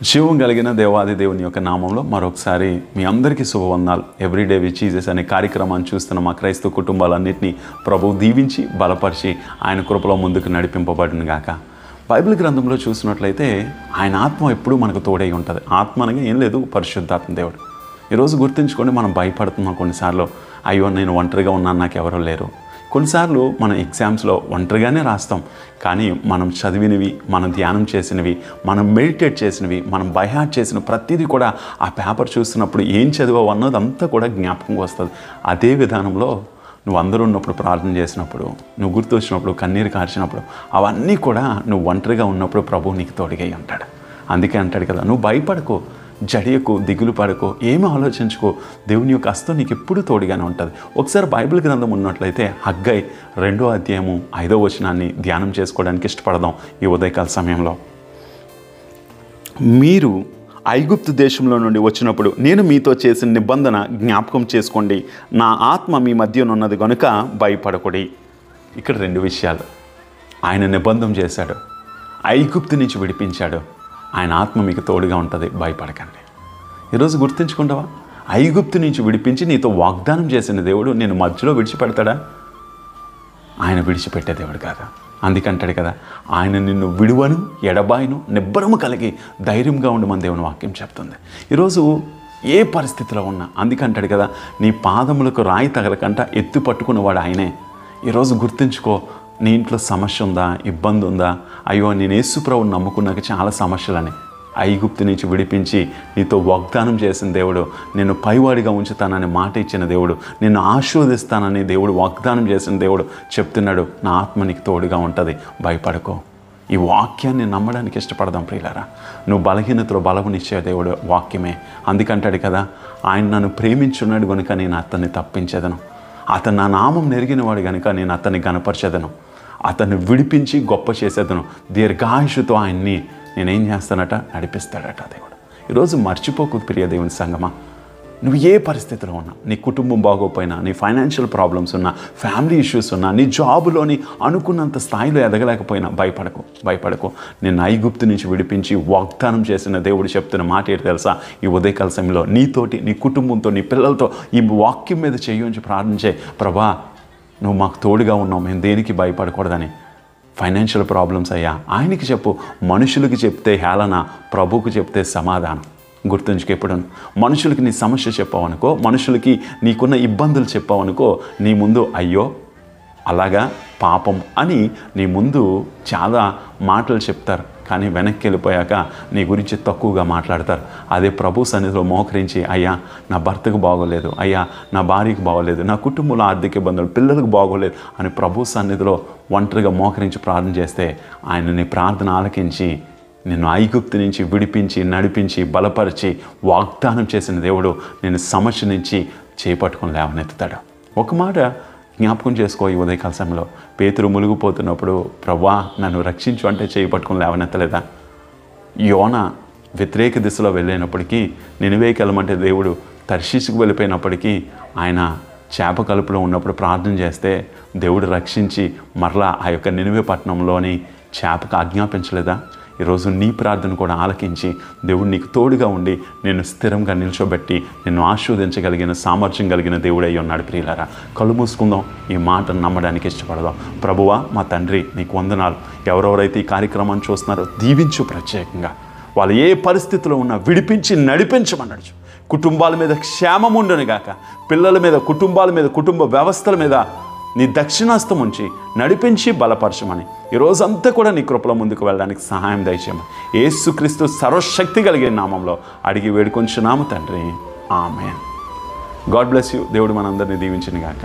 జీవం కలిగిన దేవాది దేవుని యొక్క నామంలో మరొకసారి మీ అందరికీ శుభవందనాలు. ఎవ్రీడే విత్ జీసస్ అనే కార్యక్రమాన్ని చూస్తున్న మా క్రైస్తవ కుటుంబాలన్నింటినీ ప్రభువు దీవించి బలపరిచి ఆయన కృపలో ముందుకు నడిపింపబడును గాక. బైబిల్ గ్రంథంలో చూసినట్లయితే ఆయన ఆత్మ ఎప్పుడూ మనకు తోడై ఉంటుంది. ఆత్మ అనగా ఏం లేదు, పరిశుద్ధాత్మ దేవుడు. ఈరోజు గుర్తుంచుకొని మనం భయపడుతున్నాం కొన్నిసార్లు, అయ్యో నేను ఒంటరిగా ఉన్నాను, నాకు ఎవరూ లేరు. కొన్నిసార్లు మనం ఎగ్జామ్స్లో ఒంటరిగానే రాస్తాం, కానీ మనం చదివినవి, మనం ధ్యానం చేసినవి, మనం మెడిటేట్ చేసినవి, మనం బైహార్ట్ చేసిన ప్రతిదీ కూడా ఆ పేపర్ చూస్తున్నప్పుడు ఏం చదివావు అన్నదంతా కూడా జ్ఞాపకం వస్తుంది. అదే విధానంలో నువ్వు అందరూ ఉన్నప్పుడు, ప్రార్థన చేసినప్పుడు, నువ్వు గుర్తు వచ్చినప్పుడు, కన్నీరు కార్చినప్పుడు, అవన్నీ కూడా నువ్వు ఒంటరిగా ఉన్నప్పుడు ప్రభువు నీకు తోడుగై ఉంటాడు. అందుకే అంటాడు కదా, నువ్వు భయపడకు, జడియకు, దిగులు పడకు, ఏమి ఆలోచించుకో, దేవుని యొక్క హస్తం నీకు ఎప్పుడు తోడుగానే ఉంటుంది. ఒకసారి బైబిల్ గ్రంథం ఉన్నట్లయితే హగ్గై 2వ అధ్యాయము 5వ వచనాన్ని ధ్యానం చేసుకోవడానికి ఇష్టపడదాం ఈ ఉదయకాల సమయంలో. మీరు ఐగుప్తు దేశంలో నుండి వచ్చినప్పుడు నేను మీతో చేసిన నిబంధన జ్ఞాపకం చేసుకోండి, నా ఆత్మ మీ మధ్యనున్నది కనుక భయపడకుడి. ఇక్కడ 2 విషయాలు. ఆయన నిబంధన చేశాడు, ఐగుప్తు నుంచి విడిపించాడు, ఆయన ఆత్మ మీకు తోడుగా ఉంటుంది, భయపడకండి. ఈరోజు గుర్తుంచుకుంటావా? ఐగుప్తు నుంచి విడిపించి నీతో వాగ్దానం చేసిన దేవుడు నేను మధ్యలో విడిచిపెడతాడా? ఆయన విడిచిపెట్టే దేవుడు కాదా. అందుకంటాడు కదా, ఆయన నిన్ను విడువను ఎడబాయను నిబ్బరము కలిగి ధైర్యంగా ఉండమని దేవుని వాక్యం చెప్తుంది. ఈరోజు ఏ పరిస్థితిలో ఉన్నా అందుకంటాడు కదా, నీ పాదములకు రాయి తగలకంట ఎత్తు పట్టుకున్నవాడు ఆయనే. ఈరోజు గుర్తుంచుకో, నీ ఇంట్లో సమస్య ఉందా, ఇబ్బంది ఉందా, అయ్యో నేను యేసు ప్రభువుని నమ్ముకున్నాక చాలా సమస్యలని. ఐగుప్తు నుంచి విడిపించి నీతో వాగ్దానం చేసిన దేవుడు, నిన్ను పైవాడిగా ఉంచుతానని మాట ఇచ్చిన దేవుడు, నిన్ను ఆశీర్వదిస్తానని దేవుడు వాగ్దానం చేసిన దేవుడు చెప్తున్నాడు, నా ఆత్మ నీకు తోడుగా ఉంటుంది, భయపడకో. ఈ వాక్యాన్ని నమ్మడానికి ఇష్టపడదాం ప్రియులారా. నువ్వు బలహీనతలో బలమునిచ్చే దేవుడు వాక్యమే. అందుకంటాడు కదా, ఆయన నన్ను ప్రేమించున్నాడు కనుక నేను అతన్ని తప్పించేదను, అతను నా నామం నెరిగినవాడు కనుక నేను అతన్ని గణపరిచేదను, అతన్ని విడిపించి గొప్ప చేసేదను, దీర్ఘాయుషుతో ఆయన్ని నేనేం చేస్తానట, నడిపిస్తాడట దేవుడు. ఈరోజు మర్చిపోకు ప్రియ దేవుని సంగమా, నువ్వు ఏ పరిస్థితిలో ఉన్నా, నీ కుటుంబం బాగోపోయినా, నీ ఫైనాన్షియల్ ప్రాబ్లమ్స్ ఉన్నా, ఫ్యామిలీ ఇష్యూస్ ఉన్నా, నీ జాబులోని అనుకున్నంత స్థాయిలో ఎదగలేకపోయినా భయపడకు. నేను ఐగుప్తు నుంచి విడిపించి వాగ్దానం చేసిన దేవుడు చెప్తున్న మాట ఏంటి తెలుసా? ఈ ఉదయకాల సమయంలో నీతోటి, నీ కుటుంబంతో, నీ పిల్లలతో ఈ వాక్యం మీద చేయించి ప్రార్థించే, ప్రభా నువ్వు మాకు తోడుగా ఉన్నావు, మేము దేనికి భయపడకూడదని. ఫైనాన్షియల్ ప్రాబ్లమ్స్ అయ్యా ఆయనకి చెప్పు. మనుషులకి చెప్తే హేళన, ప్రభువుకు చెప్తే సమాధానం. గుర్తుంచుకు, ఎప్పుడు మనుషులకి నీ సమస్య చెప్పావనుకో, మనుషులకి నీకున్న ఇబ్బందులు చెప్పావనుకో, నీ ముందు అయ్యో అలాగా పాపం అని నీ ముందు చాలా మాటలు చెప్తారు, కానీ వెనక్కి వెళ్ళిపోయాక నీ గురించి తక్కువగా మాట్లాడతారు. అదే ప్రభు సన్నిధిలో మోకరించి, అయ్యా నా భర్తకు బాగోలేదు, అయ్యా నా భార్యకు బాగోలేదు, నా కుటుంబంలో ఆర్థిక ఇబ్బందులు, పిల్లలకు బాగోలేదు అని ప్రభు సన్నిధిలో ఒంటరిగా మోకరించి ప్రార్థన చేస్తే ఆయన నీ ప్రార్థన ఆలకించి నిన్ను ఐగుప్తు నుంచి విడిపించి, నడిపించి, బలపరిచి వాగ్దానం చేసిన దేవుడు నేను సమస్య నుంచి చేపట్టుకొని లేవనెత్తుతాడు. ఒక మాట జ్ఞాపకం చేసుకో, ఈ ఉదయకాల సమయంలో పేతురు మునిగిపోతున్నప్పుడు ప్రభువా నన్ను రక్షించు అంటే చేపట్టుకొని లేవనెత్తలేదా? యోన వ్యతిరేక దిశలో వెళ్ళినప్పటికీ, నినివేకి వెళ్ళమంటే దేవుడు తర్షీసుకు వెళ్ళిపోయినప్పటికీ ఆయన చేప కలుపులో ఉన్నప్పుడు ప్రార్థన చేస్తే దేవుడు రక్షించి మరలా ఆ యొక్క నినివే పట్టణంలోని చేపకు ఆజ్ఞాపించలేదా? ఈరోజు నీ ప్రార్థన కూడా ఆలకించి దేవుడు నీకు తోడుగా ఉండి నిన్ను స్థిరంగా నిల్చోబెట్టి నిన్ను ఆశీర్వదించగలిగిన సామర్థ్యం కలిగిన దేవుడై ఉన్నాడు. ప్రియులారా, కళ్ళు మూసుకుందాం, ఈ మాటను నమ్మడానికి ఇష్టపడదాం. ప్రభువా మా తండ్రి నీకు వందనాలు. ఎవరెవరైతే ఈ కార్యక్రమాన్ని చూస్తున్నారో దీవించు, ప్రత్యేకంగా వాళ్ళు ఏ పరిస్థితిలో ఉన్నా విడిపించి నడిపించమన్నాడు. కుటుంబాల మీద క్షేమం ఉండును గాక, పిల్లల మీద, కుటుంబాల మీద, కుటుంబ వ్యవస్థల మీద నీ దక్షిణాస్తం ఉంచి నడిపించి బలపరచమని, ఈరోజంతా కూడా నీ కృపలో ముందుకు వెళ్ళడానికి సహాయం దయచేయమని యేసుక్రీస్తు సర్వశక్తి కలిగిన నామంలో అడిగి వేడుకొంచున్నాము తండ్రి, ఆమేన్. God bless you. దేవుడు మనందరినీ దీవించును గాక.